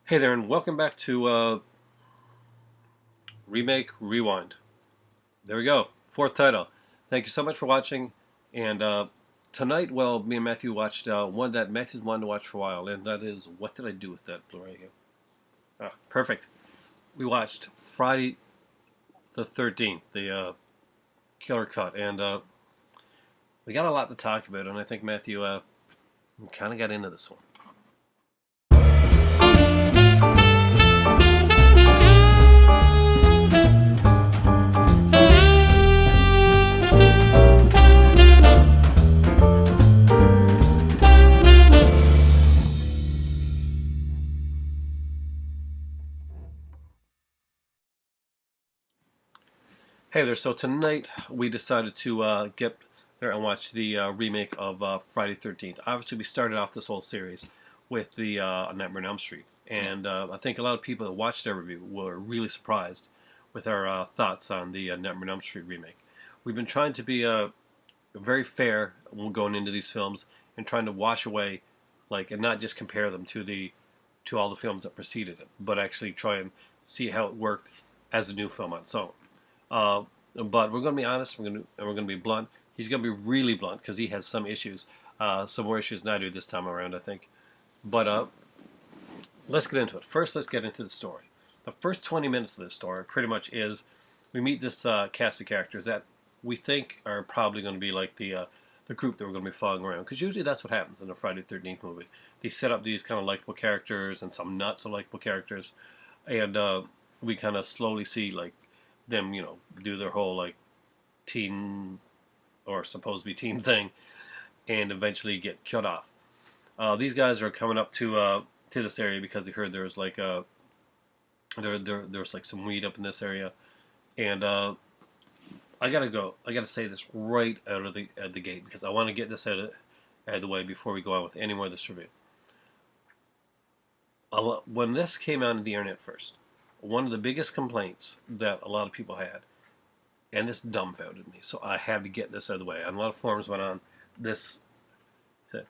Hey there, and welcome back to Remake Rewind. There we go, fourth title. Thank you so much for watching. And tonight, well, me and Matthew watched one that Matthew's wanted to watch for a while, and that is What Did I Do with That Blu-ray here? Perfect. We watched Friday the 13th, the Killer Cut, and we got a lot to talk about, and I think Matthew kind of got into this one. Hey there, so tonight we decided to get there and watch the remake of Friday 13th. Obviously, we started off this whole series with the Nightmare on Elm Street, and I think a lot of people that watched our review were really surprised with our thoughts on the Nightmare on Elm Street remake. We've been trying to be very fair going into these films and trying to wash away, and not just compare them to all the films that preceded it, but actually try and see how it worked as a new film on its own. But we're going to be honest, and we're going to be blunt. He's going to be really blunt because he has some issues, some more issues than I do this time around, I think. But let's get into it. First, let's get into the story. The first 20 minutes of this story pretty much is we meet this cast of characters that we think are probably going to be like the group that we're going to be following around. Because usually that's what happens in a Friday the 13th movie. They set up these kind of likable characters and some not so likable characters. And we kind of slowly see, them, do their whole team or supposed to be team thing, and eventually get killed off. These guys are coming up to this area because they heard there was there's some weed up in this area, and I gotta say this right out of the gate because I want to get this out of the way before we go on with any more of this review. When this came out on the internet first, one of the biggest complaints that a lot of people had, and this dumbfounded me, so I had to get this out of the way. And a lot of forums went on this, said,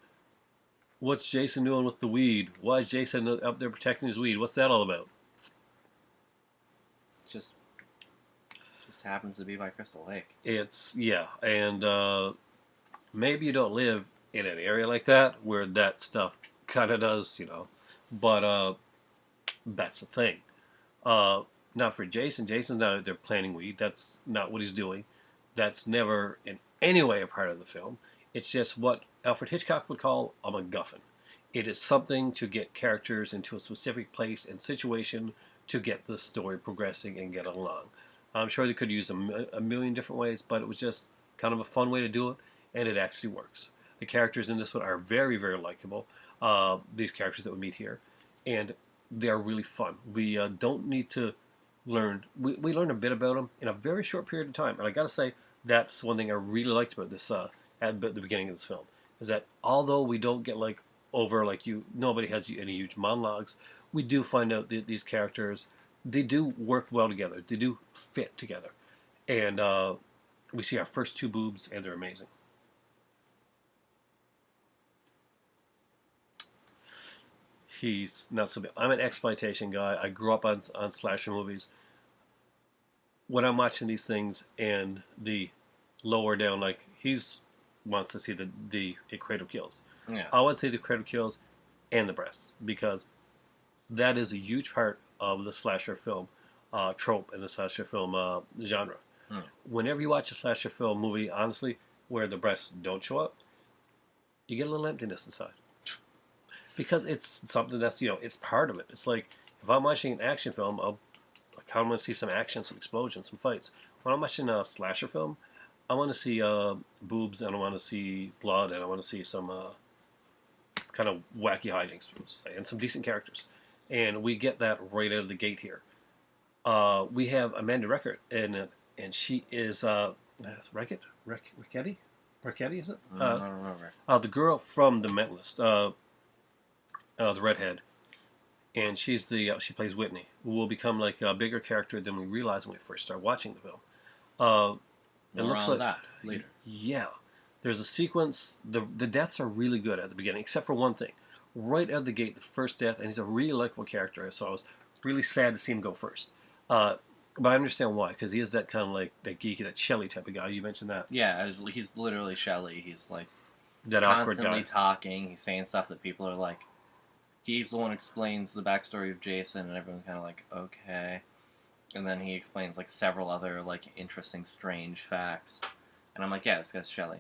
what's Jason doing with the weed? Why is Jason up there protecting his weed? What's that all about? Just happens to be by Crystal Lake. Yeah, and maybe you don't live in an area like that where that stuff kind of does, but that's the thing. Not for Jason. Jason's not out there planting weed. That's not what he's doing. That's never in any way a part of the film. It's just what Alfred Hitchcock would call a MacGuffin. It is something to get characters into a specific place and situation to get the story progressing and get along. I'm sure they could use a million different ways, but it was just kind of a fun way to do it, and it actually works. The characters in this one are very, very likable. These characters that we meet here, and they're really fun. We don't need to learn. We learn a bit about them in a very short period of time. And I gotta say, that's one thing I really liked about this at the beginning of this film, is that although we don't get nobody has any huge monologues, we do find out that these characters, they do work well together. They do fit together. And we see our first two boobs, and they're amazing. He's not so bad. I'm an exploitation guy. I grew up on slasher movies. When I'm watching these things and the lower down, he's wants to see the cradle kills. Yeah. I would say the cradle kills and the breasts, because that is a huge part of the slasher film trope and the slasher film genre. Whenever you watch a slasher film movie, honestly, where the breasts don't show up, you get a little emptiness inside. Because it's something that's, it's part of it. It's like, if I'm watching an action film, I kind of want to see some action, some explosions, some fights. When I'm watching a slasher film, I want to see boobs, and I want to see blood, and I want to see some kind of wacky hijinks, and some decent characters. And we get that right out of the gate here. We have Amanda Rickert in it, and she is Ricketty? Ricketty, is it? I don't remember. The girl from The Mentalist. The redhead, and she plays Whitney, who will become a bigger character than we realized when we first started watching the film. It looks like that later. Yeah, there's a sequence. The deaths are really good at the beginning, except for one thing. right out of the gate, the first death, and he's a really likable character. So I was really sad to see him go first. But I understand why, because he is that kind of like that geeky, that Shelley type of guy. You mentioned that. Yeah, he's literally Shelley. He's like That awkward constantly guy. talking. He's saying stuff that people are like. He's the one who explains the backstory of Jason, and everyone's kind of like, okay. And then he explains like several other like interesting, strange facts, and I'm like, yeah, this guy's Shelley.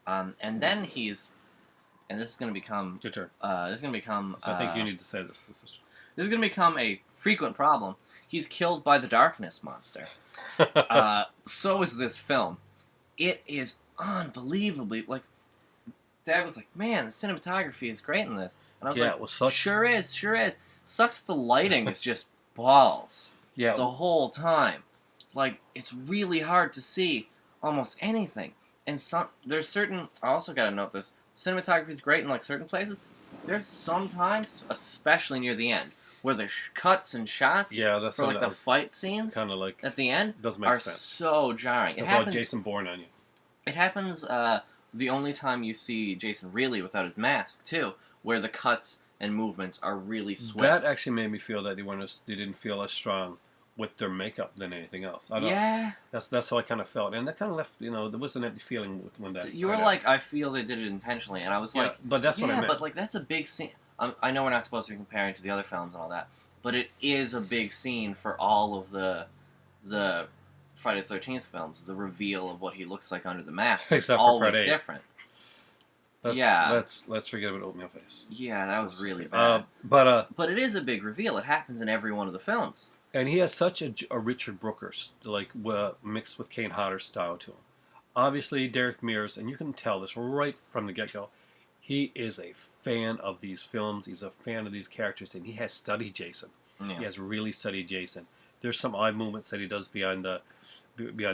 And then and this is going to become. Your turn. This is going to become. So I think you need to say this. This is going to become a frequent problem. He's killed by the darkness monster. So is this film. It is unbelievably like. Dad was like, "Man, the cinematography is great in this," and I was like, it was such... "Sure is, sure is." Sucks that the lighting is just balls. Yeah, the whole time. Like it's really hard to see almost anything. And there's certain. I also got to note this. Cinematography is great in like certain places. There's sometimes, especially near the end, where the cuts and shots that's for like the fight scenes kind of like at the end doesn't make are sense. so jarring. It happens, like Jason Bourne on you. It happens the only time you see Jason really without his mask too, where the cuts and movements are really swift. That actually made me feel that they didn't feel as strong with their makeup than anything else. Yeah. That's how I kind of felt, and that kind of left, there was an empty feeling when that. You were like, I feel they did it intentionally, and I was like, but that's what I meant. But like that's a big scene. I know we're not supposed to be comparing to the other films and all that, but it is a big scene for all of the Friday the 13th films. The reveal of what he looks like under the mask is always different. Let's forget about Oatmeal Face. Yeah, that was really bad. But it is a big reveal. It happens in every one of the films. And he has such a Richard Brooker, mixed with Kane Hodder style to him. Obviously, Derek Mears, and you can tell this right from the get-go, he is a fan of these films. He's a fan of these characters, and he has studied Jason. Yeah. He has really studied Jason. There's some eye movements that he does behind the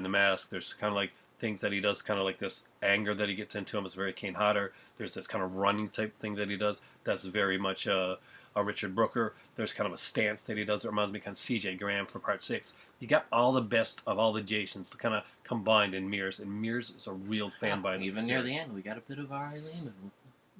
mask. There's kind of like things that he does, kind of like this anger that he gets into him is very Kane Hodder. There's this kind of running type thing that he does that's very much a Richard Brooker. There's kind of a stance that he does that reminds me kind of C.J. Graham for Part 6. You got all the best of all the Jasons kind of combined in Mears, and Mears is a real fan by even near the end, we got a bit of Ari Lehman.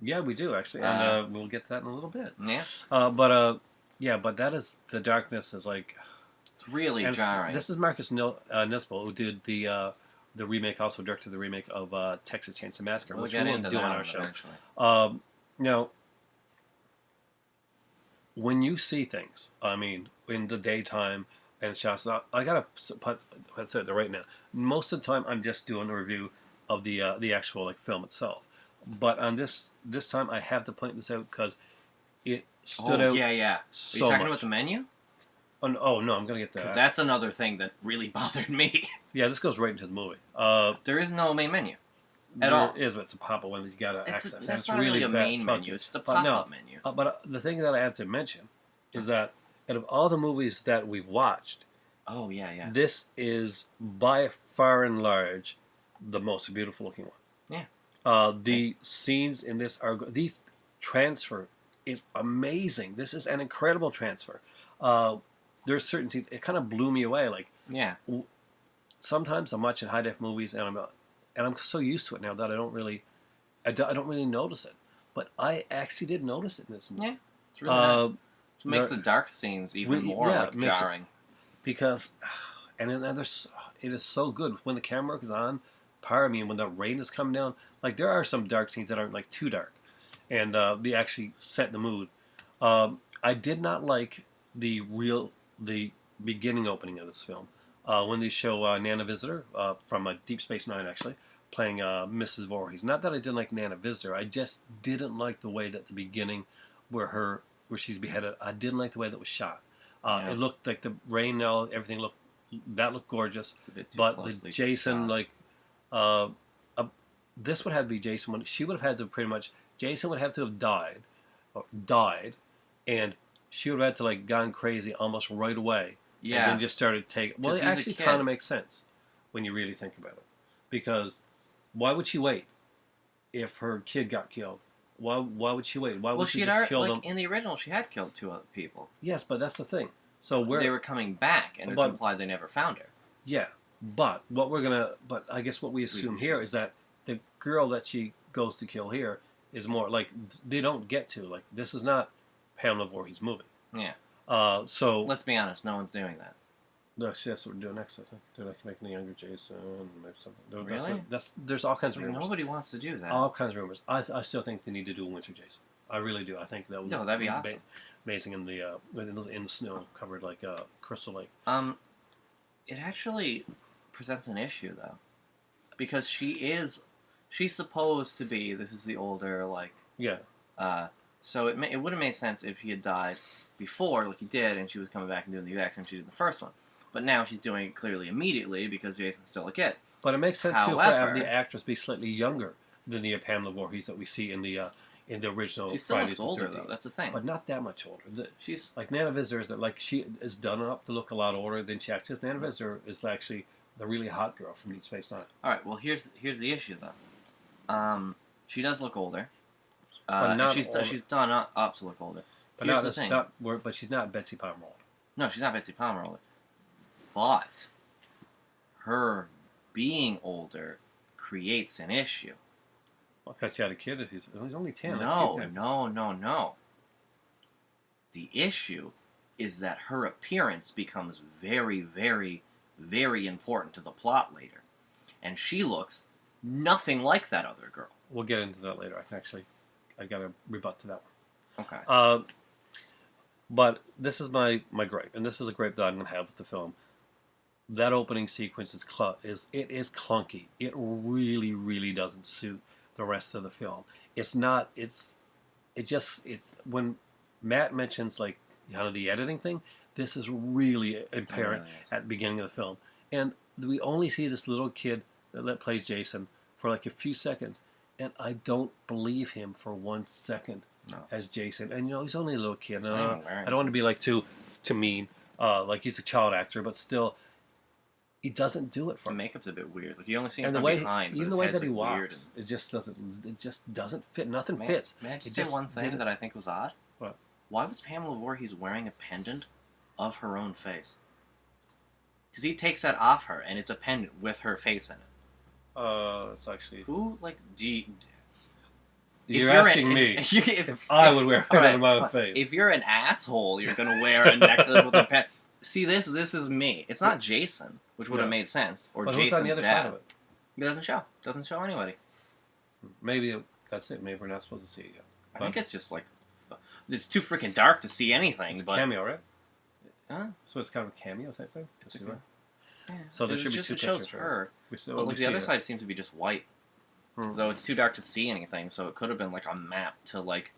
Yeah, we do actually, and we'll get to that in a little bit. Yeah. But that is the darkness is like it's really jarring. This is Marcus Nispel who did the remake, also directed the remake of Texas Chainsaw Massacre, which we'll do on our show. Now, when you see things, I mean, in the daytime and shots, I gotta put it there right now. Most of the time, I'm just doing a review of the actual film itself. But on this time, I have to point this out because it stood out. Yeah. So Are you talking much. about the menu? Oh no, I'm gonna get that. Because that's another thing that really bothered me. Yeah, this goes right into the movie. There is no main menu. At all. There is, but it's a pop-up one that you gotta access. That's not really a main menu. It's just a pop-up menu. But the thing that I have to mention is that out of all the movies that we've watched, this is by far and large the most beautiful looking one. Yeah. The scenes in this the transfer is amazing. This is an incredible transfer. There's certain scenes it kind of blew me away. Sometimes I'm watching high def movies and I'm so used to it now that I don't really notice it. But I actually did notice it in this movie. Yeah, it's really nice. It makes the dark scenes even more jarring. Because, and then it is so good when the camera work is on. Part of me, and when the rain is coming down, there are some dark scenes that aren't too dark, and they actually set the mood. I did not like the beginning opening of this film. When they show Nana Visitor from Deep Space Nine, actually, playing Mrs. Voorhees. Not that I didn't like Nana Visitor, I just didn't like the way that the beginning, where she's beheaded, I didn't like the way that was shot. It looked like the rain, everything looked gorgeous. But the Jason, this would have to be Jason. When she would have had to Jason would have to have died, and she would have had to gone crazy almost right away. Yeah. And then just started taking... Well, it actually kind of makes sense when you really think about it. Because why would she wait if her kid got killed? Why would she wait? Why would she just kill them? In the original, she had killed 2 other people. Yes, but that's the thing. So they were coming back, and it's implied they never found her. Yeah, but I guess what we assume here is that the girl that she goes to kill here is more like they don't get to like this is not Pamela Voorhees movie. Yeah. So Let's be honest, no one's doing that. that's what we're doing next. I think they're like making the younger Jason, maybe something. Really? There's all kinds of Like, rumors. nobody wants to do that. All kinds of rumors. I still think they need to do a Winter Jason. I really do. I think that would that'd be awesome. Amazing in the snow covered like Crystal Lake. It actually presents an issue though, because she's supposed to be. This is the older like. Yeah. So it would have made sense if he had died before, like he did, and she was coming back and doing the exact same she did in the first one. But now she's doing it clearly immediately because Jason's still a kid. But it makes sense too for However, have the actress be slightly younger than the Pamela Voorhees that we see in the original. She still Fridays looks older the 13th. though. That's the thing. But not that much older. She's like Nana Visitor is that like she is done up to look a lot older than she actually is. Nana Visitor is actually the really hot girl from Deep Space Nine. All right. Well, here's the issue though. She does look older. But not she's done up to look older. But here's the thing. But she's not Betsy Palmer older. No, she's not Betsy Palmer older. But her being older creates an issue. Well, I thought you had a kid if he's only 10. No. The issue is that her appearance becomes very, very, very important to the plot later. And she looks nothing like that other girl. We'll get into that later. I got to rebut to that one. Okay. But this is my gripe, and this is a gripe that I'm going to have with the film. That opening sequence is clunky. It really, really doesn't suit the rest of the film. It's not. It's when Matt mentions like the editing thing. This is really apparent at the beginning of the film, and we only see this little kid that plays Jason for like a few seconds, and I don't believe him for 1 second as Jason. And he's only a little kid. I don't want to be like too mean. Like he's a child actor, but still. He doesn't do it for the makeup's a bit weird. Like you only see him and the from way, behind. Even the way that he walks, it just doesn't fit. Nothing fits. May I just say one thing that I think was odd? What? Why was Pamela Voorhees wearing a pendant of her own face? Because he takes that off her, and it's a pendant with her face in it. It's actually who like You're asking me if I would wear a pendant on my own face. If you're an asshole, you're gonna wear a necklace with a pendant. See, this is me. It's not Jason, which would have made sense, or but Jason's who's on the other dad. side of it? It doesn't show anybody. Maybe that's it. Maybe we're not supposed to see it yet. I think it's just like it's too freaking dark to see anything. It's but a cameo, right? Huh? So it's kind of a cameo type thing. Yeah. So there should be just two it shows pictures, her, right? but like the other side seems to be just white. Though it's too dark to see anything, so it could have been like a map to like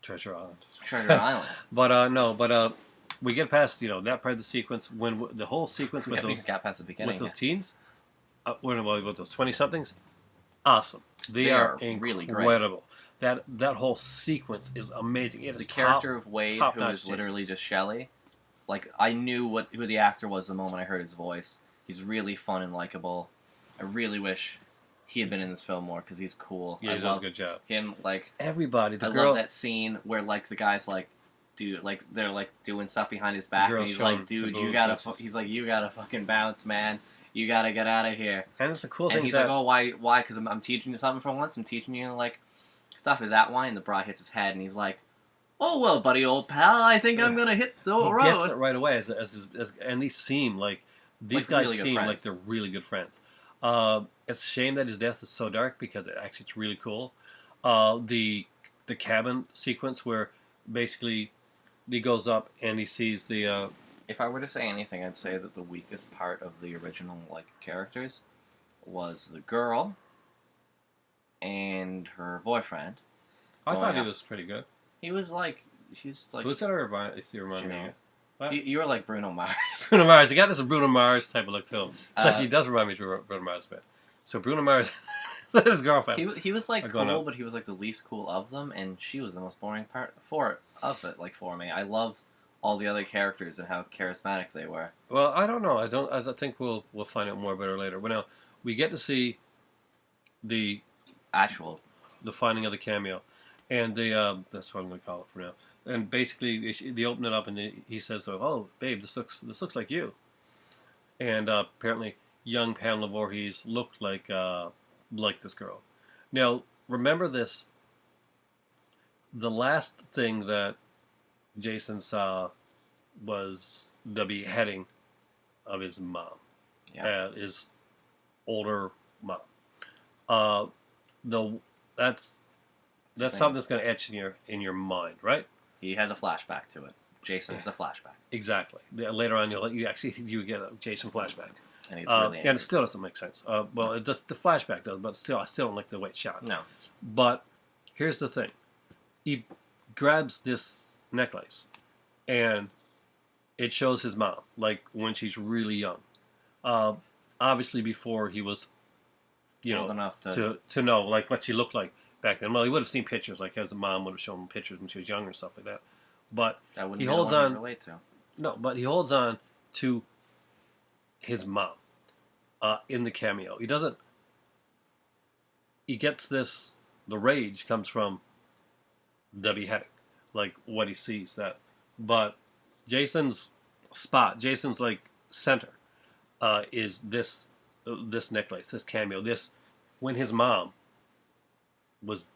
Treasure Island. Treasure Island. But we get past that part of the sequence when the whole sequence with those got past the beginning with those teens. With those 20-somethings, awesome. They are really incredible. That whole sequence is amazing. It is the character of Wade, who is literally just Shelley. Like I knew who the actor was the moment I heard his voice. He's really fun and likable. I really wish he had been in this film more because he's cool. Yeah, he does a good job. Him like everybody. I love that scene where like the guys like. Dude, like they're like doing stuff behind his back, and he's like, "Dude, you gotta." He's like, "You gotta fucking bounce, man. You gotta get out of here." And it's a cool thing. And he's like, "Oh, why? Why? Because I'm teaching you something for once. I'm teaching you like stuff." Is that why? And the bra hits his head, and he's like, "Oh well, buddy, old pal. I think I'm gonna hit the road." He gets it right away. And these seem like these guys really seem like they're really good friends. It's a shame that his death is so dark because it's really cool. The cabin sequence where basically. He goes up and he sees the. If I were to say anything, I'd say that the weakest part of the original characters was the girl and her boyfriend. I thought he was pretty good. He was like, she's like. Who's that remind me? What? You were like Bruno Mars. Bruno Mars. He got this Bruno Mars type of look to him. It's like he does remind me of Bruno Mars a bit. So Bruno Mars. His girlfriend. He was like cool, but he was like the least cool of them, and she was the most boring part of it. Like for me, I loved all the other characters and how charismatic they were. Well, I don't know. I think we'll find out more about her later. But now we get to see the finding of the cameo, and that's what I'm going to call it for now. And basically, they open it up, and he says, "Oh, babe, this looks like you." And apparently, young Pamela Voorhees looked like this girl. Now, remember this the last thing that Jason saw was the beheading of his mom, his older mom. Uh, the that's something that's going to etch in your mind, right? He has a flashback to it. Jason is a flashback. Exactly. Later on, you get a Jason flashback, and it's really and it still doesn't make sense. Well, it does, the flashback does, but still, I still don't like the way it's shot. No. But here's the thing: he grabs this necklace, and it shows his mom, like when she's really young. Obviously, before he was, old enough to know like what she looked like back then. Well, he would have seen pictures, like his mom would have shown him pictures when she was younger and stuff like that. But that wouldn't he be holds the one on. to relate to. No, but he holds on to his mom in the cameo. He doesn't. He gets this. The rage comes from the beheading, like what he sees that. But Jason's spot, Jason's like center, is this necklace, this cameo, this when his mom was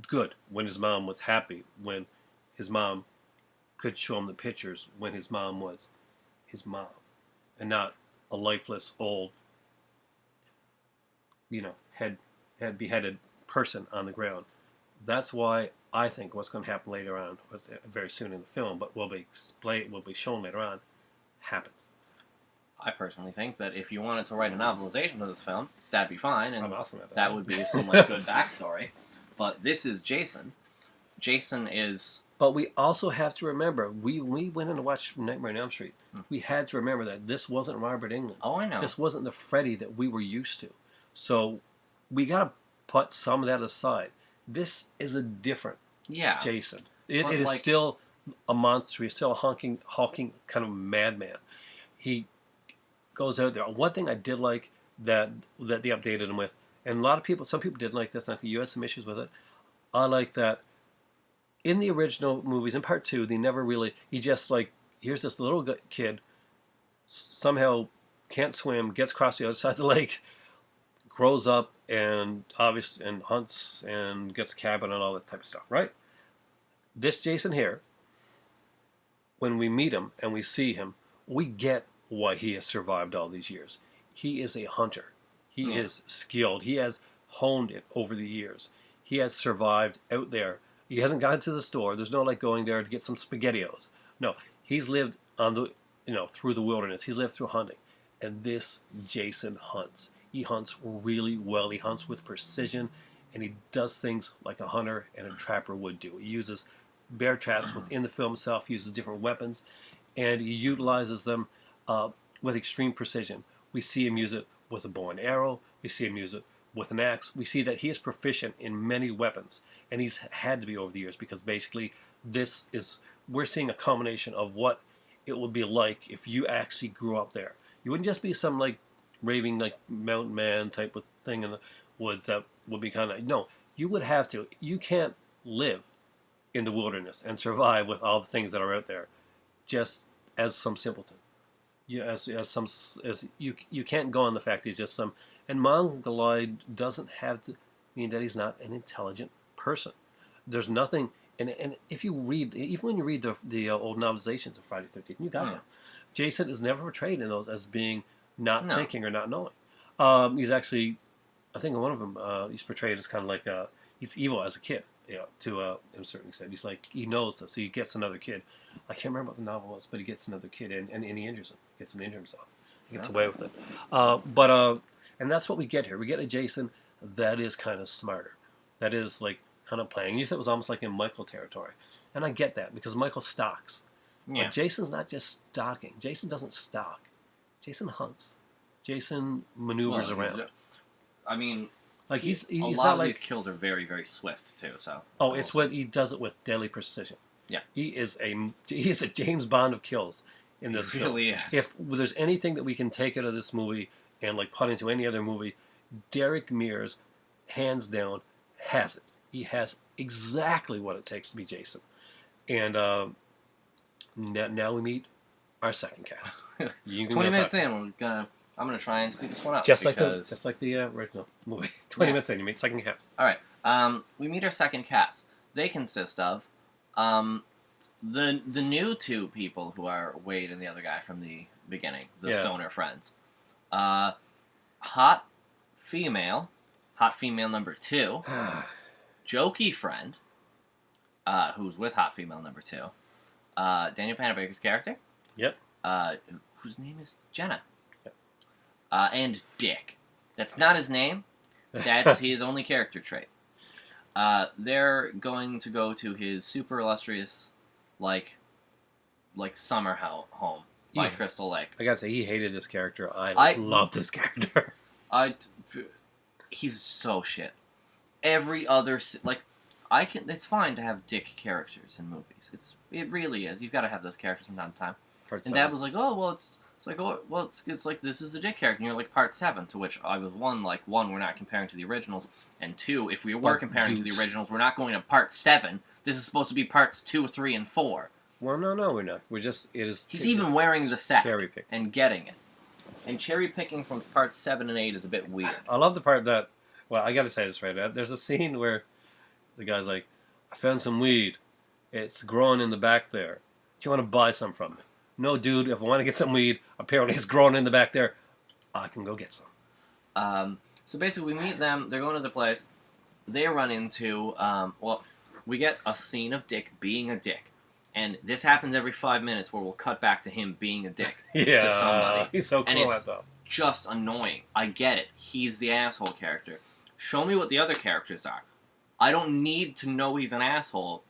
good, when his mom was happy, when his mom could show him the pictures, when his mom was his mom, and not a lifeless old, head beheaded person on the ground. That's why I think what's going to happen later on, very soon in the film, but will be shown later on, happens. I personally think that if you wanted to write a novelization of this film, that'd be fine, and I'm awesome at that would be some like good backstory. But this is Jason. Jason is. But we also have to remember, we went in to watch Nightmare on Elm Street. We had to remember that this wasn't Robert Englund. Oh, I know. This wasn't the Freddy that we were used to. So we got to put some of that aside. This is a different Jason. It is still a monster. He's still a hulking kind of madman. He goes out there. One thing I did like that they updated him with, and some people didn't like this, and I think you had some issues with it. I like that in the original movies, in part 2, they never really, he just like, here's this little kid, somehow can't swim, gets across the other side of the lake, grows up and hunts and gets a cabin and all that type of stuff, right? This Jason here, when we meet him and we see him, we get why he has survived all these years. He is a hunter. He is skilled. He has honed it over the years. He has survived out there. He hasn't gone to the store. There's no like going there to get some SpaghettiOs. No, he's lived on the, through the wilderness. He's lived through hunting. And this Jason hunts. He hunts really well. He hunts with precision, and he does things like a hunter and a trapper would do. He uses bear traps within the film itself. He uses different weapons, and he utilizes them with extreme precision. We see him use it with a bow and arrow. We see him use it with an axe. We see that he is proficient in many weapons, and he's had to be over the years, because basically we're seeing a combination of what it would be like if you actually grew up there. You wouldn't just be some like raving like mountain man type of thing in the woods that would be kind of, no, you would have to. You can't live in the wilderness and survive with all the things that are out there just as some simpleton. You can't go on the fact he's just some. And Mongoloid doesn't have to mean that he's not an intelligent person. There's nothing, and if you read, even when you read the old novelizations of Friday the 13th, you got him. Jason is never portrayed in those as being not thinking or not knowing. He's actually, I think in one of them, he's portrayed as kind of like he's evil as a kid. To in a certain extent, he's like, he knows this, so he gets another kid. I can't remember what the novel was, but he gets another kid and he injures him. Gets him to injure himself. He gets away with it. And that's what we get here. We get a Jason that is kind of smarter. That is like kind of playing. You said it was almost like in Michael territory, and I get that because Michael stalks. Yeah. But Jason's not just stalking. Jason doesn't stalk. Jason hunts. Jason maneuvers around. I mean, like he's a lot not of like, these kills are very, very swift too. So it's what he does it with deadly precision. Yeah, he is a James Bond of kills in this film. Really is. If there's anything that we can take out of this movie and like put into any other movie, Derek Mears, hands down, has it. He has exactly what it takes to be Jason. And now we meet our second cast. 20 minutes in, I'm gonna try and speed this one up. Just like the original movie. 20 minutes in, you meet second cast. All right. We meet our second cast. they consist of the new two people who are Wade and the other guy from the beginning, the stoner friends. Hot female number 2, jokey friend, who's with hot female number 2, Daniel Panabaker's character. Yep. Whose name is Jenna. Yep. And Dick. That's not his name. That's his only character trait. They're going to go to his super illustrious, like summer home by Crystal Lake. I gotta say, he hated this character. I love this character. He's so shit. Every other it's fine to have dick characters in movies. It really is. You've got to have those characters from time to time. Dad was like, oh well, it's like this is the dick character. And you're like part 7, to which I was one, we're not comparing to the originals, and 2, if we were comparing to the originals, we're not going to part 7. This is supposed to be parts 2, 3, and 4. Well, no, we're not. He's even wearing the sack cherry pick and getting it. And cherry picking from parts 7 and 8 is a bit weird. I love the part that, well, I gotta say this right now. There's a scene where the guy's like, I found some weed. It's growing in the back there. Do you want to buy some from me? No, dude, if I want to get some weed, apparently it's growing in the back there. I can go get some. So basically we meet them. They're going to the place. They run into, we get a scene of Dick being a dick. And this happens every 5 minutes where we'll cut back to him being a dick to somebody. He's so cool and it's at that. just annoying. I get it. He's the asshole character. Show me what the other characters are. I don't need to know he's an asshole.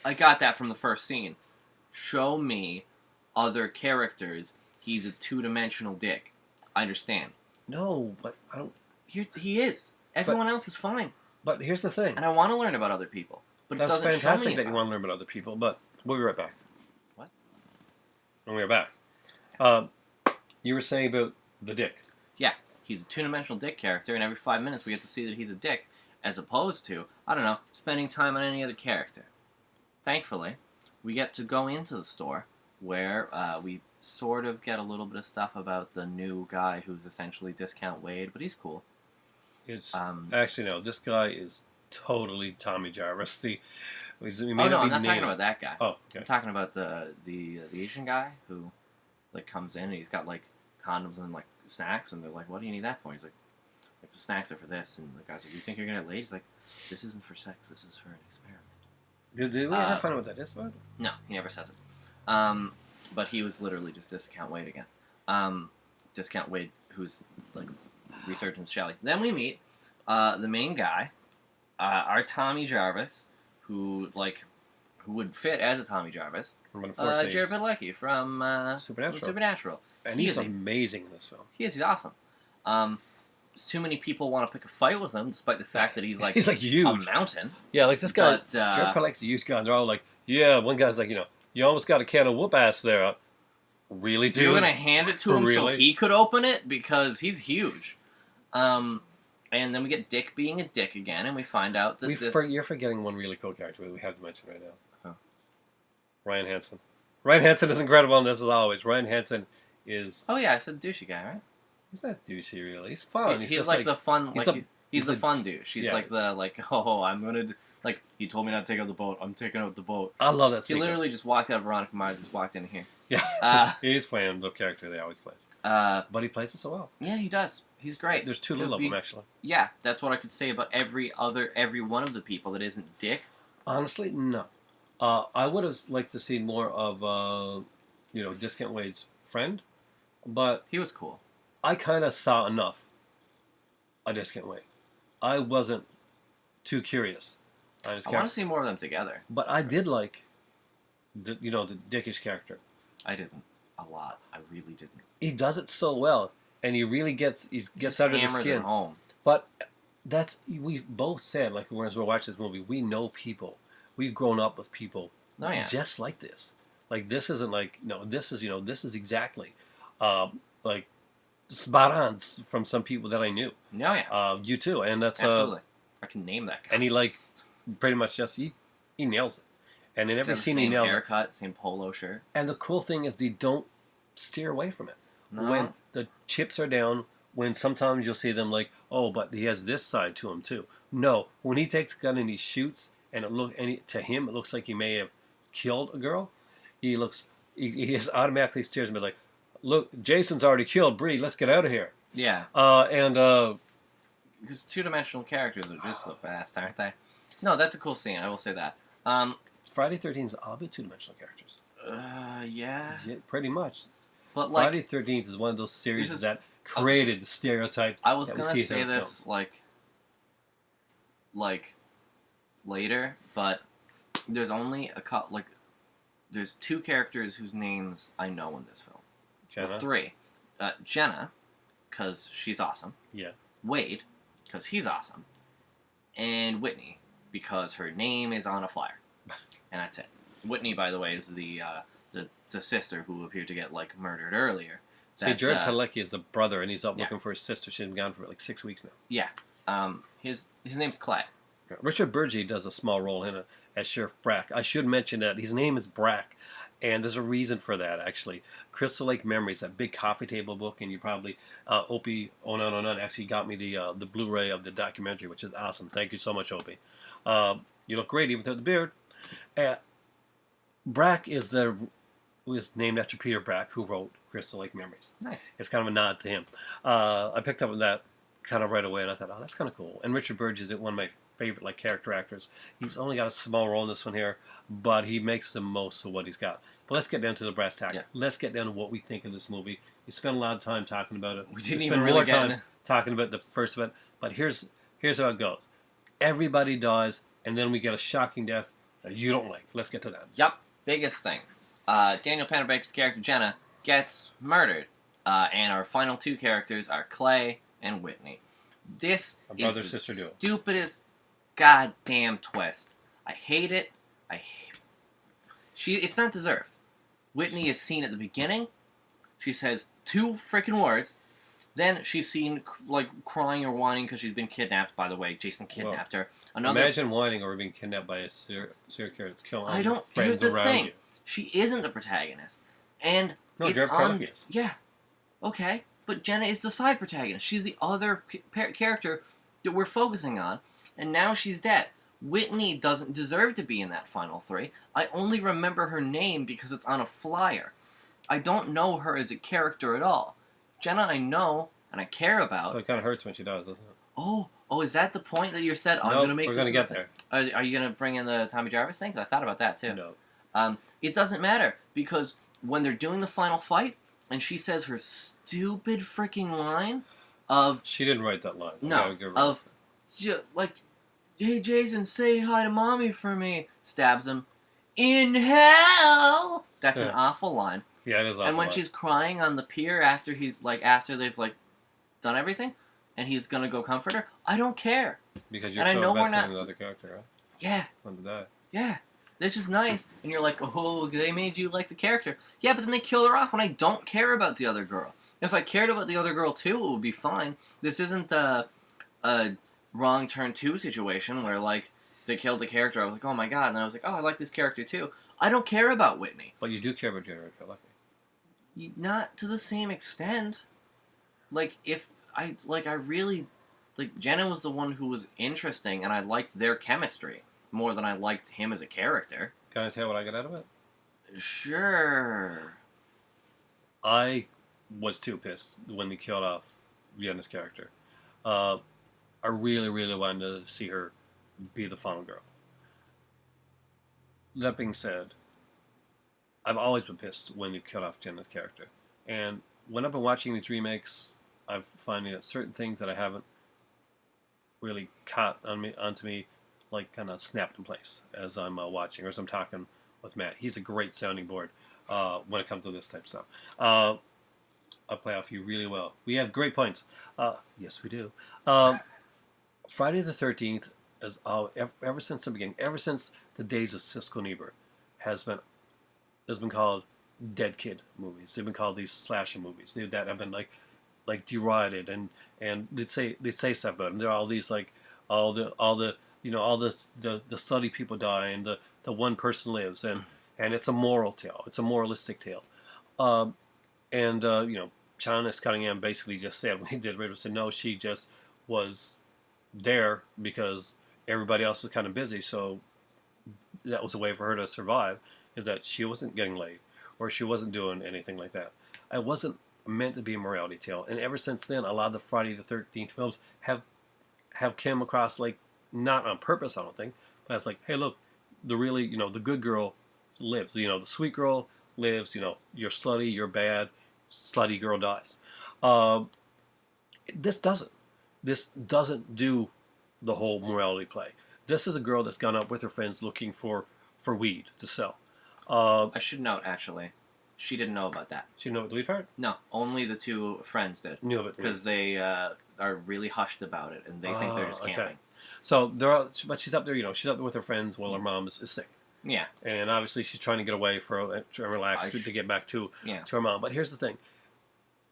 I got that from the first scene. Show me other characters. He's a 2-dimensional dick. I understand. No, but I don't... He is. Everyone else is fine. But here's the thing. And I want to learn about other people. But that's it doesn't fantastic show me that you want to learn about other people, but we'll be right back. What? When we're back. You were saying about the dick. Yeah. He's a 2-dimensional dick character, and every 5 minutes we get to see that he's a dick, as opposed to, I don't know, spending time on any other character. Thankfully, we get to go into the store where we sort of get a little bit of stuff about the new guy who's essentially Discount Wade, but he's cool. It's actually, no, this guy is totally Tommy Jarvis. I'm not talking about that guy. Oh, okay. I'm talking about the Asian guy who comes in and he's got condoms and snacks, and they're like, "What do you need that for?" He's like, "The snacks are for this." And the guy's like, "You think you're gonna get laid?" He's like, "This isn't for sex. This is for an experiment." Did we ever find out what that is about? No, he never says it. But he was literally just Discount Wade again. Discount Wade, who's Resurgence Shelley. Then we meet the main guy, our Tommy Jarvis, who would fit as a Tommy Jarvis. Jared Padalecki from Supernatural. And he's amazing in this film. He's awesome. Too many people want to pick a fight with him, despite the fact that he's he's huge, a mountain. Yeah, this guy, Jared Padalecki's a huge guy. They're all yeah. One guy's you almost got a can of whoop ass there. Really, dude? You're gonna hand it to him so he could open it because he's huge. And then we get Dick being a dick again, and we find out that you're forgetting one really cool character we have to mention right now. Huh. Ryan Hansen. Ryan Hansen is incredible in this as always. Ryan Hansen is... Oh yeah, I said douchey guy, right? He's not douchey, really. He's fun. He's the fun... He's the fun douche. He's I'm gonna... he told me not to take out the boat. I'm taking out the boat. I love that sequence. He literally just walked out of Veronica Mars, just walked in here. Yeah. He's playing the character they always plays. But he plays it so well. Yeah, he does. He's great. There's too little of him, actually. Yeah, that's what I could say about every one of the people that isn't Dick. Honestly, no. I would have liked to see more of, Discount Wade's friend, but... He was cool. I kind of saw enough of Discount Wade. I wasn't too curious. I want to see more of them together. But I did like, the dickish character. I didn't. A lot. I really didn't. He does it so well, and he really gets under the skin. Home. But we've both said, as we're watching this movie, we know people. We've grown up with people just like this. This isn't this is exactly, spot on from some people that I knew. Oh, yeah. You too, and that's... Absolutely. I can name that guy. And he, pretty much he nails it. And in every scene he nails it. Same haircut, same polo shirt. And the cool thing is they don't steer away from it. No. When the chips are down, when sometimes you'll see them but he has this side to him too. No, when he takes a gun and he shoots and to him it looks like he may have killed a girl. He he just automatically stares at me like, look, Jason's already killed Bree. Let's get out of here. Yeah. And Because two-dimensional characters are just the best, aren't they? No, that's a cool scene. I will say that. Friday 13th is all about two-dimensional characters. Yeah. Yeah, pretty much. But Friday 13th is one of those series that created the stereotype. I was gonna say this like later, but there's only there's two characters whose names I know in this film. Jenna? Well, three. Jenna, because she's awesome. Yeah. Wade, because he's awesome. And Whitney, because her name is on a flyer. And that's it. Whitney, by the way, is the sister who appeared to get murdered earlier. See, Jared Padalecki is the brother, and he's up looking for his sister. She's been gone for 6 weeks now. Yeah. His name's Clay. Richard Burgi does a small role in it as Sheriff Brack. I should mention that his name is Brack, and there's a reason for that, actually. Crystal Lake Memories, that big coffee table book, and you probably, Opie, actually got me the Blu-ray of the documentary, which is awesome. Thank you so much, Opie. You look great, even without the beard. Brack was named after Peter Brack, who wrote Crystal Lake Memories. Nice. It's kind of a nod to him. I picked up on that kind of right away, and I thought, oh, that's kind of cool. And Richard Burge is one of my favorite character actors. He's only got a small role in this one here, but he makes the most of what he's got. But let's get down to the brass tacks. Yeah. Let's get down to what we think of this movie. We spent a lot of time talking about it. We didn't even really get time talking about the first of it. But here's how it goes. Everybody dies, and then we get a shocking death that you don't like. Let's get to that. Yep. Biggest thing. Daniel Panabaker's character, Jenna, gets murdered. And our final two characters are Clay and Whitney. This is the stupidest goddamn twist. I hate it. It's not deserved. Whitney is seen at the beginning. She says 2 freaking words. Then she's seen crying or whining because she's been kidnapped. By the way, Jason kidnapped her. Imagine whining or being kidnapped by a serial killer that's killing all your friends here's the around thing. you. She isn't the protagonist, and it's on. Yeah, okay, but Jenna is the side protagonist. She's the other character that we're focusing on, and now she's dead. Whitney doesn't deserve to be in that final 3. I only remember her name because it's on a flyer. I don't know her as a character at all. Jenna, I know and I care about. So it kind of hurts when she does, doesn't it? Oh, is that the point that you said? No, I'm going to make. We're going to get there. Are you going to bring in the Tommy Jarvis thing? Because I thought about that too. No. It doesn't matter because when they're doing the final fight and she says her stupid freaking line of. She didn't write that line. No. Hey Jason, say hi to mommy for me. Stabs him. In hell. That's an awful line. Yeah, it is awful. And when she's crying on the pier after they've done everything, and he's gonna go comfort her, I don't care. Because you're so invested in the other character, right? Yeah. Want to die. Yeah. This is nice. And you're like, oh, they made you like the character. Yeah, but then they kill her off when I don't care about the other girl. If I cared about the other girl too, it would be fine. This isn't a Wrong Turn 2 situation where they killed the character. I was like, oh my god. And then I was like, oh, I like this character too. I don't care about Whitney. But you do care about Jared Padalecki. Not to the same extent. Jenna was the one who was interesting, and I liked their chemistry more than I liked him as a character. Can I tell you what I got out of it? Sure. I was too pissed when they killed off Jenna's character. I really, really wanted to see her be the final girl. That being said, I've always been pissed when they killed off Jenna's character. And when I've been watching these remakes, I'm finding that certain things that I haven't really caught onto me, kind of snapped in place as I'm watching, or as I'm talking with Matt. He's a great sounding board when it comes to this type of stuff. I'll play off you really well. We have great points. Yes, we do. Friday the 13th, ever since the beginning, ever since the days of Siskel and Ebert, has been called dead kid movies. They've been called these slasher movies. That have been derided and they say stuff about them. There are all these all the slutty people die and the one person lives and it's a moral tale. It's a moralistic tale. Sean S. Cunningham basically just said when he did Rachel said no, she just was there because everybody else was kind of busy, so that was a way for her to survive, is that she wasn't getting laid or she wasn't doing anything like that. It wasn't meant to be a morality tale. And ever since then, a lot of the Friday the 13th films have come across like, not on purpose, I don't think, but it's like, hey, look, the really, the good girl lives. The sweet girl lives. You're slutty, you're bad, slutty girl dies. Uh, this doesn't. This doesn't do the whole morality play. This is a girl that's gone up with her friends looking for weed to sell. I should note, actually, she didn't know about that. She know what the weed part? No, only the two friends did. Knew of it because they are really hushed about it, and they think they're just camping. Okay. So but she's up there. She's up there with her friends while her mom is sick. Yeah, and obviously she's trying to get away to relax to get back to her mom. But here's the thing: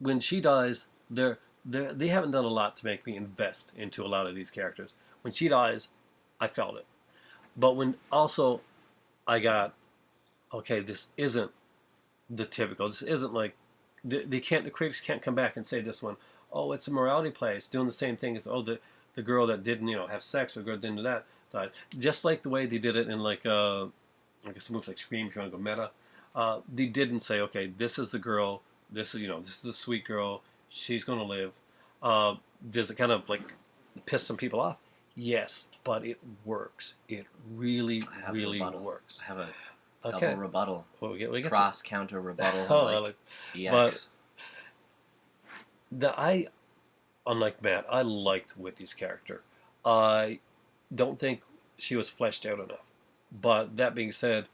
when she dies, they haven't done a lot to make me invest into a lot of these characters. When she dies, I felt it. But when also I got, okay, this isn't the typical. This isn't like the critics can't come back and say this one, oh, it's a morality play. It's doing the same thing as, oh, the girl that didn't have sex, or girl that didn't do that died. Just like the way they did it in like I guess movies like Scream, if you want to go meta. They didn't say, okay, this is the girl. This is the sweet girl. She's going to live. Does it kind of like piss some people off? Yes, but it works. It really, really works. I have a double rebuttal. Well, we get cross counter rebuttal. Oh, EX. But unlike Matt, I liked Whitney's character. I don't think she was fleshed out enough. But that being said,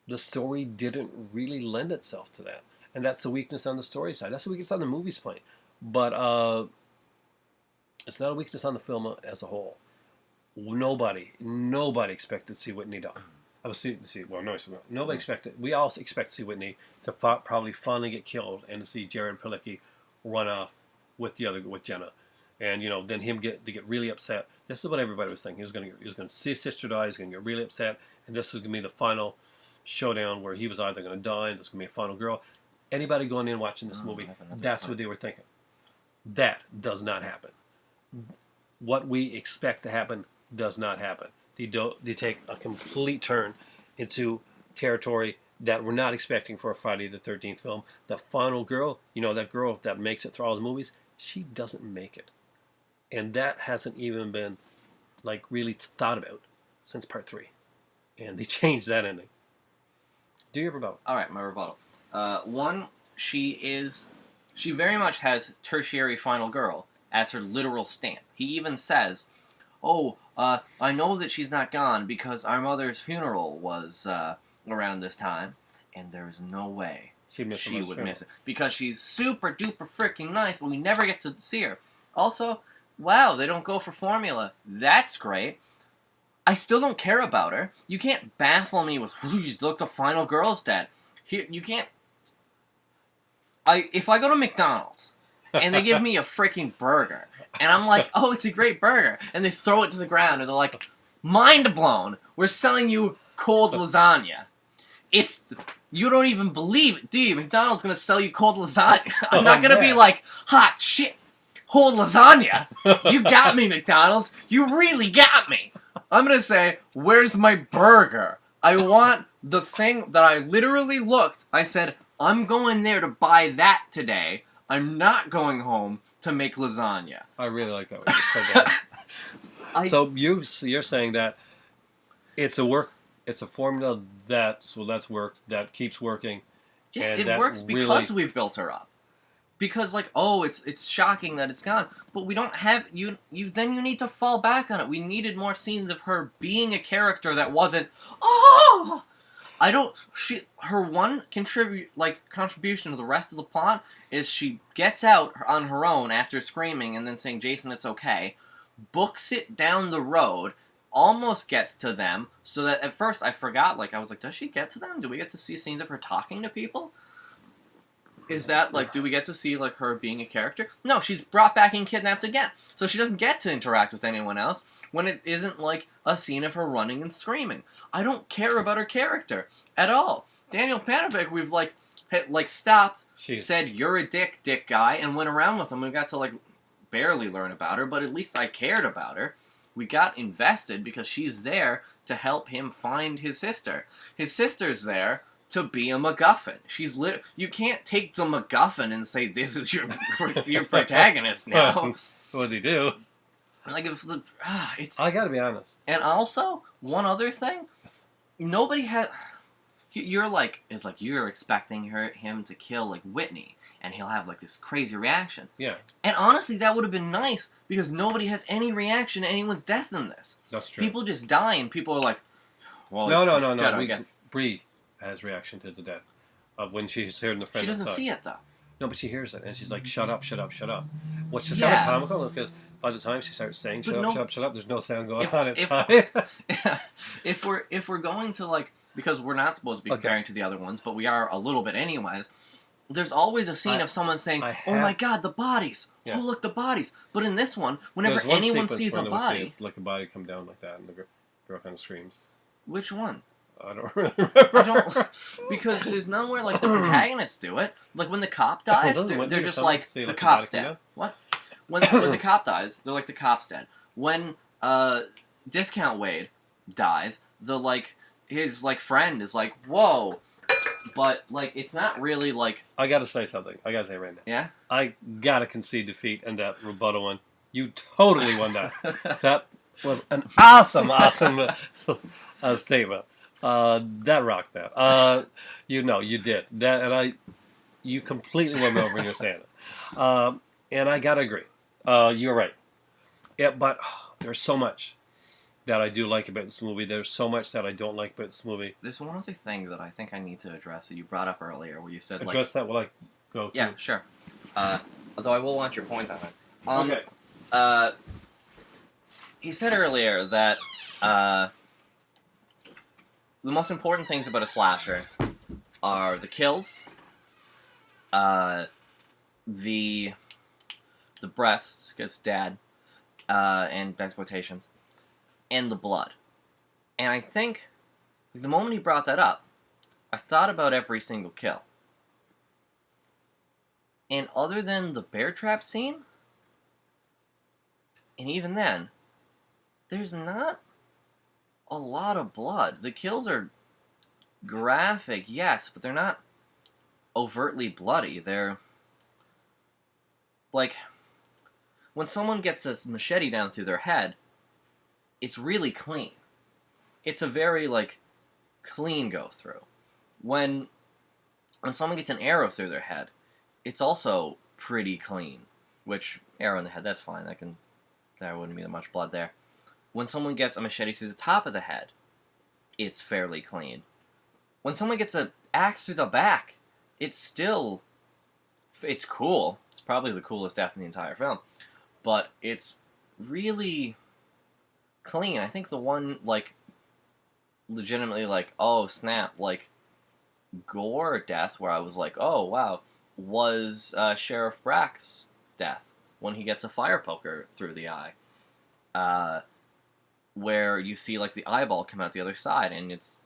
the story didn't really lend itself to that. And that's the weakness on the story side. That's the weakness on the movie's point. But it's not a weakness on the film as a whole. Nobody expected to see Whitney die. Nobody expected. We all expect to see Whitney to probably finally get killed and to see Jared Padalecki run off with Jenna, and then him get really upset. This is what everybody was thinking. He was going to see his sister die. He's going to get really upset, and this was going to be the final showdown where he was either going to die and there's going to be a final girl. Anybody going in watching this movie, that's what they were thinking. That does not happen. What we expect to happen does not happen. They take a complete turn into territory that we're not expecting for a Friday the 13th film. The final girl, that girl that makes it through all the movies, she doesn't make it. And that hasn't even been, like, really thought about since part 3. And they changed that ending. Do your rebuttal. All right, my rebuttal. One, she very much has tertiary final girl as her literal stamp. He even says, I know that she's not gone because our mother's funeral was around this time, and there's no way she would miss it. Because she's super duper freaking nice, but we never get to see her. Also, wow, they don't go for formula. That's great. I still don't care about her. You can't baffle me with, look, the final girl's dead. Here, you can't... If I go to McDonald's, and they give me a freaking burger, and I'm like, oh, it's a great burger, and they throw it to the ground, and they're like, mind blown, we're selling you cold lasagna. You don't even believe it, do you? McDonald's gonna sell you cold lasagna. I'm not gonna be like, hot shit, cold lasagna. You got me, McDonald's. You really got me. I'm gonna say, where's my burger? I want the thing that I literally looked. I said, I'm going there to buy that today. I'm not going home to make lasagna. I really like that one. So you're saying that it's a formula that's worked, that keeps working. Yes, it works because we've built her up. Because it's shocking that it's gone, but we don't have you. Then you need to fall back on it. We needed more scenes of her being a character that wasn't. Oh, her one contribution to the rest of the plot is she gets out on her own after screaming and then saying, Jason, it's okay, books it down the road, almost gets to them, so that at first I forgot, I was like, does she get to them? Do we get to see scenes of her talking to people? Is that, do we get to see, her being a character? No, she's brought back and kidnapped again, so she doesn't get to interact with anyone else when it isn't, a scene of her running and screaming. I don't care about her character at all. Daniel Panovic, we've, stopped, said, you're a dick guy, and went around with him. We got to, barely learn about her, but at least I cared about her. We got invested because she's there to help him find his sister. His sister's there to be a MacGuffin. You can't take the MacGuffin and say, this is your protagonist now. What did he do? Like, it's... I gotta be honest. And also, one other thing, nobody had... You're expecting him to kill, like, Whitney, and he'll have, like, this crazy reaction. Yeah. And honestly, that would have been nice, because nobody has any reaction to anyone's death in this. That's true. People just die, and people are like, well, no. Bree has reaction to the death of when she's hearing the friend. She doesn't see it, though. No, but she hears it, and she's like, shut up, shut up, shut up. Which is kind of comical, because by the time she starts saying, shut up, shut up, shut up, there's no sound going on inside. If we're going to, like, because we're not supposed to be comparing to the other ones, but we are a little bit anyways, there's always a scene of someone saying, oh my god, the bodies! Yeah. Oh, look, the bodies! But in this one, whenever anyone sees a body... like a body come down like that, and the girl kind of screams. Which one? I don't really remember. Because there's nowhere like the protagonists do it. Like when the cop dies, they're just like, the cop's dead. What? When the cop dies, they're like, the cop's dead. When Discount Wade dies, his like friend is like, whoa. But like it's not really like... I gotta say something. I gotta say right now. Yeah? I gotta concede defeat in that rebuttal one. You totally won that. That was an awesome statement. That rocked that. You did that, and you completely won me over when you're saying it. And I gotta agree. You're right. Yeah, but there's so much that I do like about this movie. There's so much that I don't like about this movie. There's one other thing that I think I need to address that you brought up earlier, where you said address that. Will I go? Yeah, sure. Although I will want your point on it. Okay. You said earlier that the most important things about a slasher are the kills, the breasts, because dad, and exploitations, and the blood. And I think, the moment he brought that up, I thought about every single kill. And other than the bear trap scene, and even then, there's not a lot of blood. The kills are graphic, yes, but they're not overtly bloody. They're like, when someone gets a machete down through their head, it's really clean. It's a very, like, clean go-through. When someone gets an arrow through their head, it's also pretty clean. Which, arrow in the head, that's fine. There wouldn't be much blood there. When someone gets a machete through the top of the head, it's fairly clean. When someone gets an axe through the back, it's cool. It's probably the coolest death in the entire film. But it's really clean. I think the one, like, legitimately, like, oh, snap, like, gore death, where I was like, oh, wow, was Sheriff Brack's death, when he gets a fire poker through the eye. Where you see, like, the eyeball come out the other side, and it's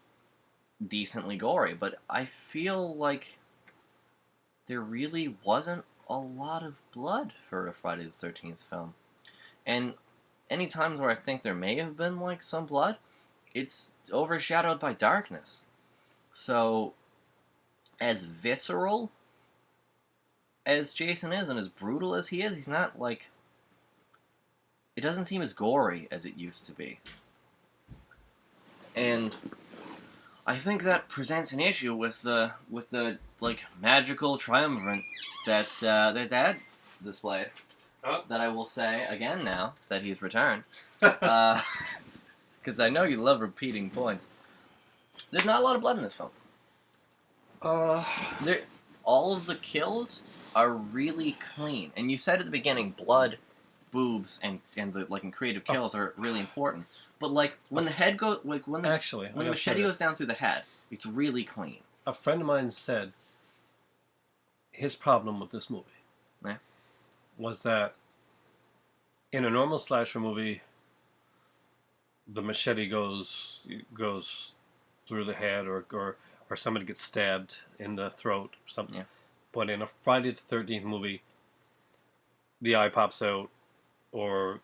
decently gory. But I feel like there really wasn't a lot of blood for a Friday the 13th film. And any times where I think there may have been, like, some blood, it's overshadowed by darkness. So, as visceral as Jason is, and as brutal as he is, he's not, like... It doesn't seem as gory as it used to be. And I think that presents an issue with the like, magical triumvirate that Dad displayed. Huh? That I will say again now that he's returned. Because I know you love repeating points. There's not a lot of blood in this film. All of the kills are really clean. And you said at the beginning, blood, boobs, and the, like, in creative kills are really important. But, like, when the head goes, like, when the machete goes down through the head, it's really clean. A friend of mine said his problem with this movie was that in a normal slasher movie, the machete goes through the head, or somebody gets stabbed in the throat or something. Yeah. But in a Friday the 13th movie, the eye pops out, or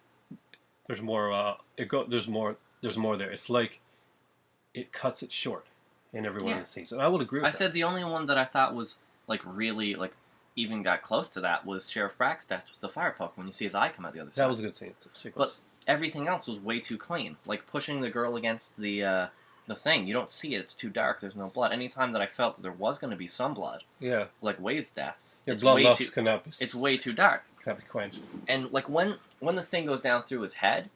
there's more. There's more there. It's like it cuts it short in every one of Yeah. the scenes, and I would agree with I that. said the only one that I thought was like really like even got close to that was Sheriff Brack's death with the fire poke when you see his eye come out the other side. That was a good scene, good sequence. But everything else was way too clean. Like pushing the girl against the thing, you don't see it. It's too dark. There's no blood. Anytime that I felt that there was going to be some blood, Yeah, like Wade's death, your it's blood way loss too. cannot be. It's way too dark. Cannot be quenched. And like when the thing goes down through his head,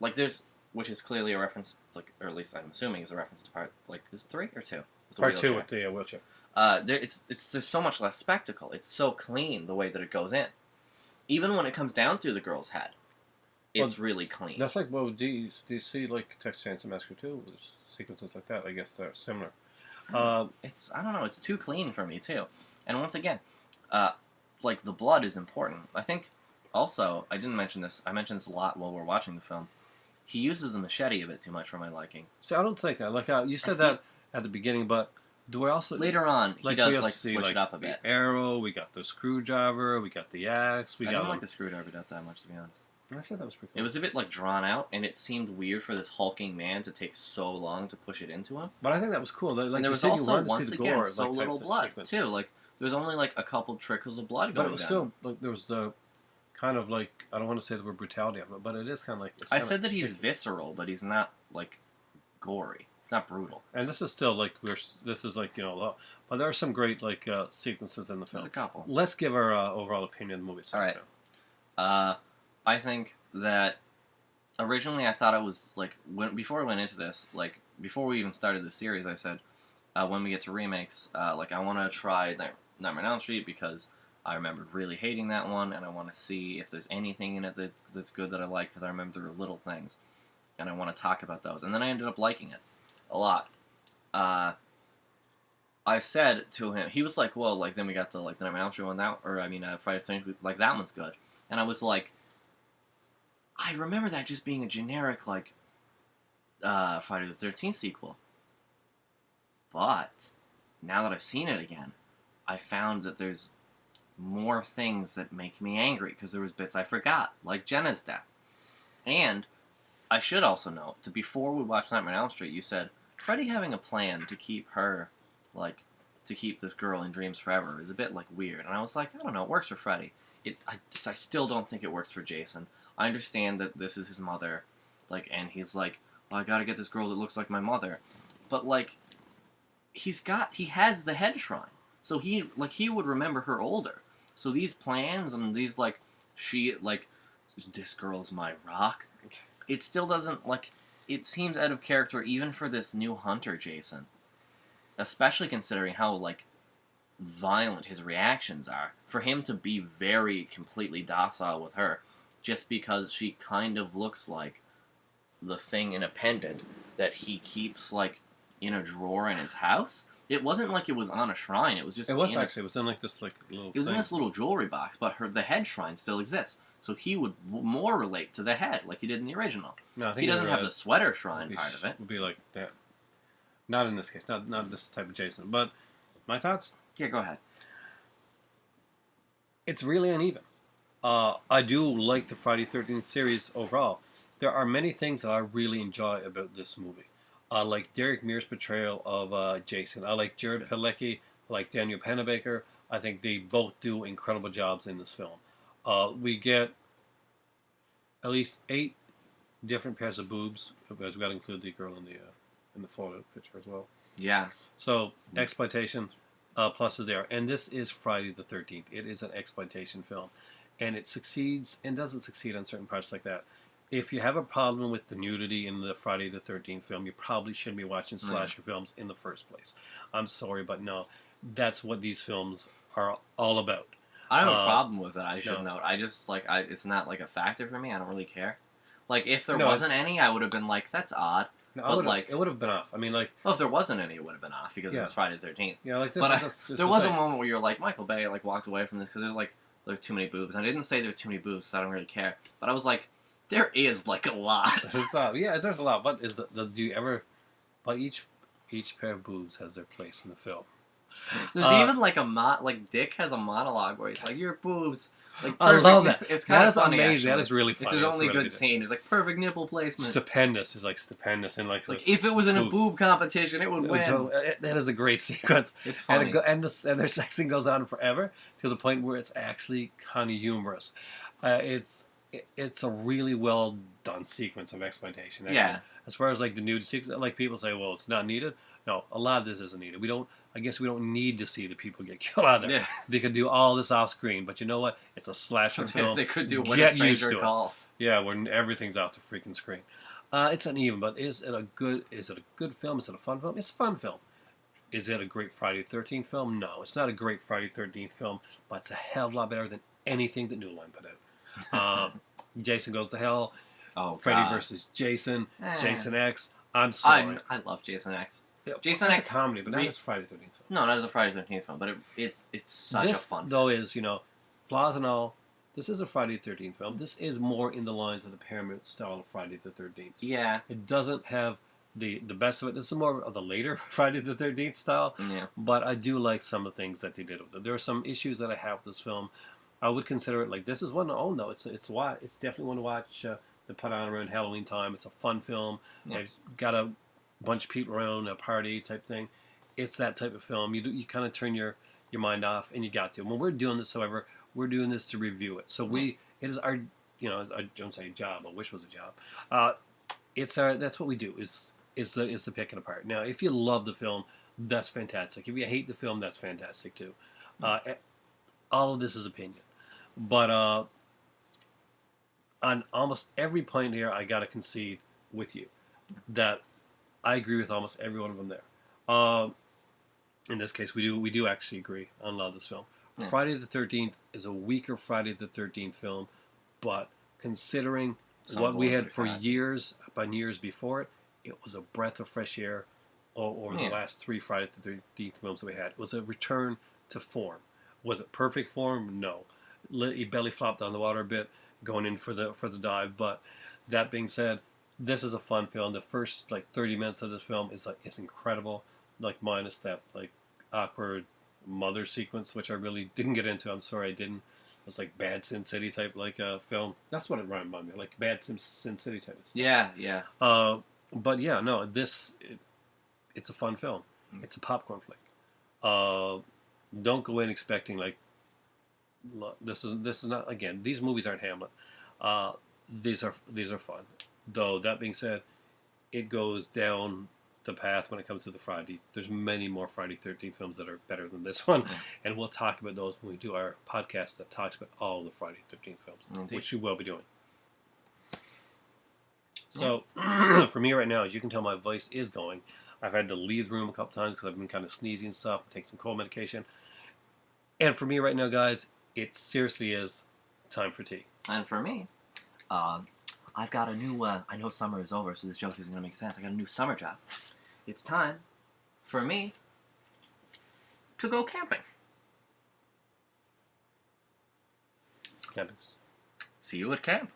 like there's which is clearly a reference, like or at least I'm assuming is a reference to part like is it 3 or 2? Part 2 with the wheelchair. There's so much less spectacle. It's so clean the way that it goes in. Even when it comes down through the girl's head, it's really clean. That's like, well, do you see like Texas Chainsaw Massacre 2? There's sequences like that. I guess they're similar. It's I don't know. It's too clean for me too. And once again, like the blood is important. I think also I didn't mention this. I mentioned this a lot while we're watching the film. He uses the machete a bit too much for my liking. See, I don't think that. Like you said that at the beginning, but do we also later on he does like see, switch it up a bit. The arrow, we got the screwdriver, we got the axe. I don't like the screwdriver that much, to be honest. I said that was pretty cool. It was a bit like drawn out, and it seemed weird for this hulking man to take so long to push it into him. But I think that was cool. Like, and there was also once again Gore, so little blood too. Like there was only like a couple trickles of blood going down. But it was still like there was the kind of like I don't want to say the word brutality of it, but it is kind of like. I said that he's visceral, but he's not like gory. It's not brutal. And this is still like this is like but there are some great like sequences in the film. There's a couple. Let's give our overall opinion of the movie. All right. I think that originally I thought it was like before I went into this, like before we even started the series, I said when we get to remakes, like I want to try Nightmare on Elm Street because I remember really hating that one, and I want to see if there's anything in it that's good that I like because I remember there were little things, and I want to talk about those. And then I ended up liking it a lot. I said to him, he was like, "Well, like then we got the Nightmare on Elm Street one now, or I mean Friday the 13th, like that one's good." And I was like, I remember that just being a generic like Friday the 13th sequel. But now that I've seen it again, I found that there's more things that make me angry because there was bits I forgot, like Jenna's death. And I should also note that before we watched Nightmare on Elm Street, you said Freddy having a plan to keep her, like, to keep this girl in dreams forever is a bit like weird. And I was like, I don't know, it works for Freddy. I still don't think it works for Jason. I understand that this is his mother, like, and he's like, well, I gotta get this girl that looks like my mother. But like, he has the head shrine, so he would remember her older. So these plans and these this girl's my rock. It still doesn't it seems out of character even for this new hunter Jason, especially considering how violent his reactions are. For him to be very completely docile with her, just because she kind of looks like the thing in a pendant that he keeps in a drawer in his house. It wasn't like it was on a shrine. It was just. It was actually. It was in this little. It was in this little jewelry box, but the head shrine still exists. So he would more relate to the head, like he did in the original. No, I think he doesn't have the sweater shrine part of it. Would be like that. Not in this case. Not this type of Jason. But my thoughts. Yeah, go ahead. It's really uneven. I do like the Friday 13th series overall. There are many things that I really enjoy about this movie. I like Derek Mears' portrayal of Jason. I like Jared Padalecki. I like Daniel Pennebaker. I think they both do incredible jobs in this film. We get at least 8 different pairs of boobs, because we got to include the girl in the photo picture as well. Yeah. So exploitation pluses there, and this is Friday the 13th. It is an exploitation film, and it succeeds and doesn't succeed on certain parts like that. If you have a problem with the nudity in the Friday the 13th film, you probably shouldn't be watching slasher films in the first place. I'm sorry, but no, that's what these films are all about. I don't have a problem with it, I should note. I just, it's not, a factor for me. I don't really care. If there wasn't any, I would have been like, that's odd. No, but, it would have been off. I mean, well, if there wasn't any, it would have been off, because it's Friday the 13th. Yeah, this. But there was a moment where you're like, Michael Bay, walked away from this, because there's too many boobs. And I didn't say there's too many boobs, so I don't really care. But I was like, there is, a lot. Yeah, there's a lot. But do you ever... But each pair of boobs has their place in the film. There's even like Dick has a monologue where he's like, "Your boobs." Like, I love that. It's kind of funny. Amazing. Actually. That is really funny. It's his only really good scene. It's like perfect nipple placement. Stupendous. It's like stupendous and like if it was in a boob competition, it would win. That is a great sequence. It's funny. And their sex scene goes on forever to the point where it's actually kind of humorous. It's a really well done sequence of exploitation. Actually. Yeah. As far as like the nude sequence, like people say, well, it's not needed. No, a lot of this isn't needed. I guess we don't need to see the people get killed out there. Yeah. They could do all this off screen, but you know what? It's a slasher film. They could do When a Stranger Calls. Yeah, when everything's off the freaking screen. It's uneven, but is it a good film? Is it a fun film? It's a fun film. Is it a great Friday the 13th film? No, it's not a great Friday the 13th film, but it's a hell of a lot better than anything that New Line put out. Jason Goes to Hell. Oh, Freddy versus Jason. Jason X. I'm sorry. I love Jason X. Yeah, Jason X is a comedy, but not as a Friday the 13th film. No, not as a Friday the 13th film, but it's such a fun film. Though is, flaws and all, this is a Friday the 13th film. This is more in the lines of the Paramount style of Friday the 13th. Yeah. It doesn't have the best of it. This is more of the later Friday the 13th style. Yeah. But I do like some of the things that they did with it. There are some issues that I have with this film. I would consider it like this is one. Oh no, it's definitely one to watch. To put on around Halloween time. It's a fun film. Yeah. It's got a bunch of people around, a party type thing. It's that type of film. You kind of turn your mind off, and you got to. When we're doing this, however, we're doing this to review it. So it is our I don't say job. I wish it was a job. That's what we do. Is the picking apart. Now, if you love the film, that's fantastic. If you hate the film, that's fantastic too. All of this is opinion, but on almost every point here, I gotta concede with you that I agree with almost every one of them there. In this case, we do actually agree on a lot of this film. Yeah. Friday the 13th is a weaker Friday the 13th film, but considering what we had for years upon years before it, it was a breath of fresh air over the last 3 Friday the 13th films that we had. It was a return to form. Was it perfect form? No. He belly flopped on the water a bit going in for the dive, but that being said, this is a fun film. The first 30 minutes of this film is incredible, minus that awkward mother sequence, which I really didn't get into. I'm sorry I didn't. It was Bad Sin City type film. That's what it reminded me, Bad Sin City type of stuff. Yeah. But yeah, no, it's a fun film. It's a popcorn flick. Don't go in expecting this is not, again, these movies aren't Hamlet. These are fun. Though that being said, it goes down the path when it comes to the Friday. There's many more Friday 13 films that are better than this one, and we'll talk about those when we do our podcast that talks about all the Friday 13 films, which you will be doing. So, for me right now, as you can tell, my voice is going. I've had to leave the room a couple times because I've been kind of sneezing and stuff, take some cold medication. And for me right now, guys, it seriously is time for tea. And for me, I've got a new, I know summer is over, so this joke isn't going to make sense. I got a new summer job. It's time for me to go camping. Camping. See you at camp.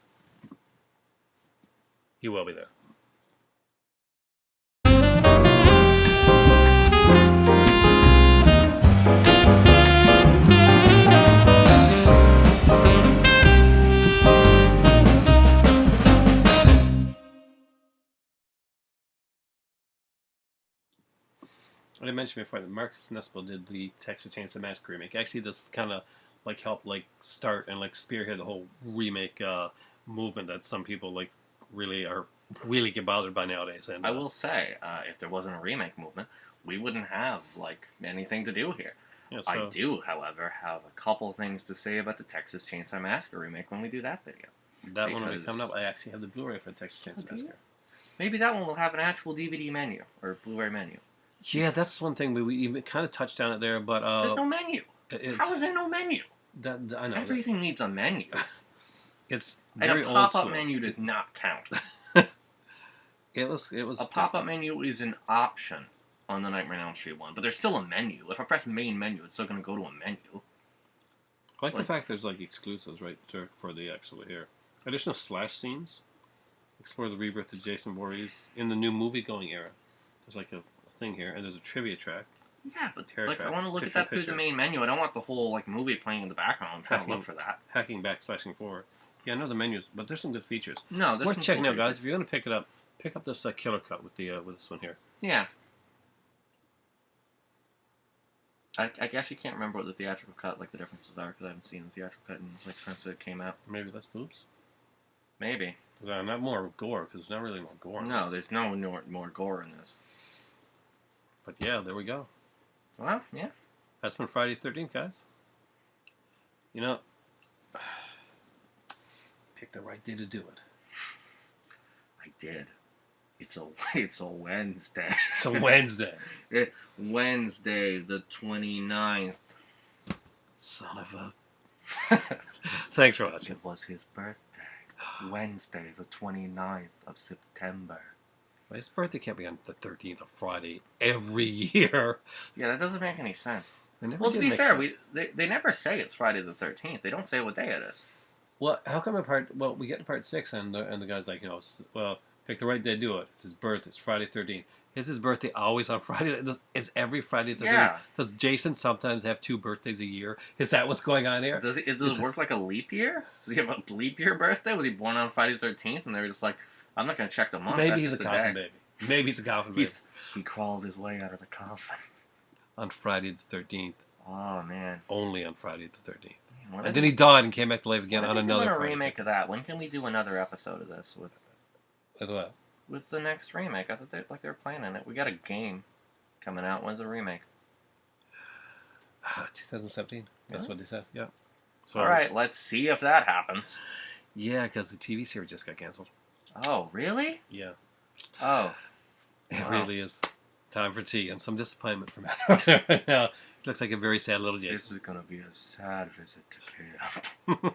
You will be there. I mentioned before that Marcus Nispel did the Texas Chainsaw Massacre remake. Actually, this kind of helped start and spearhead the whole remake movement that some people really get bothered by nowadays. And I will say, if there wasn't a remake movement, we wouldn't have anything to do here. Yeah, so I do, however, have a couple things to say about the Texas Chainsaw Massacre remake when we do that video. That one will be coming up. I actually have the Blu-ray for Texas Chainsaw Massacre. Maybe that one will have an actual DVD menu or Blu-ray menu. Yeah, that's one thing we even kind of touched on it there, but there's no menu. How is there no menu? I know everything needs a menu. It's and very a pop-up old menu does not count. It was a pop-up menu is an option on the Nightmare on Elm Street one, but there's still a menu. If I press main menu, it's still going to go to a menu. I like the fact there's exclusives right for the actual here. Additional slash scenes. Explore the rebirth of Jason Voorhees in the new movie-going era. There's a thing here, and there's a trivia track. Yeah, but Terror like track. I want to look at Picture that through picture. the main menu. I don't want the whole like movie playing in the background. I'm trying to look for that. Hacking back, slashing forward. Yeah, I know the menus, but there's some good features. No, there's Worth some checking cool out, guys. features. If you're gonna pick it up, pick up this Killer Cut with the with this one here. Yeah. I actually can't remember what the theatrical cut, like the differences are, because I haven't seen the theatrical cut in like since it came out. Maybe less boobs. Maybe. Not more gore, because there's not really more gore. No, there's no more gore in this. But yeah, there we go. Well, yeah. That's been Friday the 13th, guys. You know, pick the right day to do it. I did. It's a Wednesday. It's a Wednesday. Wednesday the 29th. Son of a... Thanks for watching. It was his birthday. Wednesday the 29th of September. Well, his birthday can't be on the 13th of Friday every year. Yeah, that doesn't make any sense. Well, To be fair, they never say it's Friday the 13th. They don't say what day it is. Well, how come we get to part 6 and the guy's like, well, pick the right day to do it. It's his birthday. It's Friday 13th. Is his birthday always on Friday? It's every Friday the 13th. Yeah. Does Jason sometimes have 2 birthdays a year? Is that what's going on here? Does it work like a leap year? Does he have a leap year birthday? Was he born on Friday the 13th? And they were just like, I'm not going to check the month. Maybe he's a coffin baby. Maybe he's a coffin baby. He crawled his way out of the coffin. On Friday the 13th. Oh, man. Only on Friday the 13th. Man, and then he died and came back to life again on another Friday. Friday. A remake of that. When can we do another episode of this with what? With the next remake? I thought they were planning it. We got a game coming out. When's the remake? 2017. That's Really? what they said. Yeah. So, all right, let's see if that happens. Yeah, because the TV series just got canceled. Oh, really? Yeah. Oh. It really is. Time for tea and some disappointment from Matt right now. Looks like a very sad little Jason. This is going to be a sad visit to camp.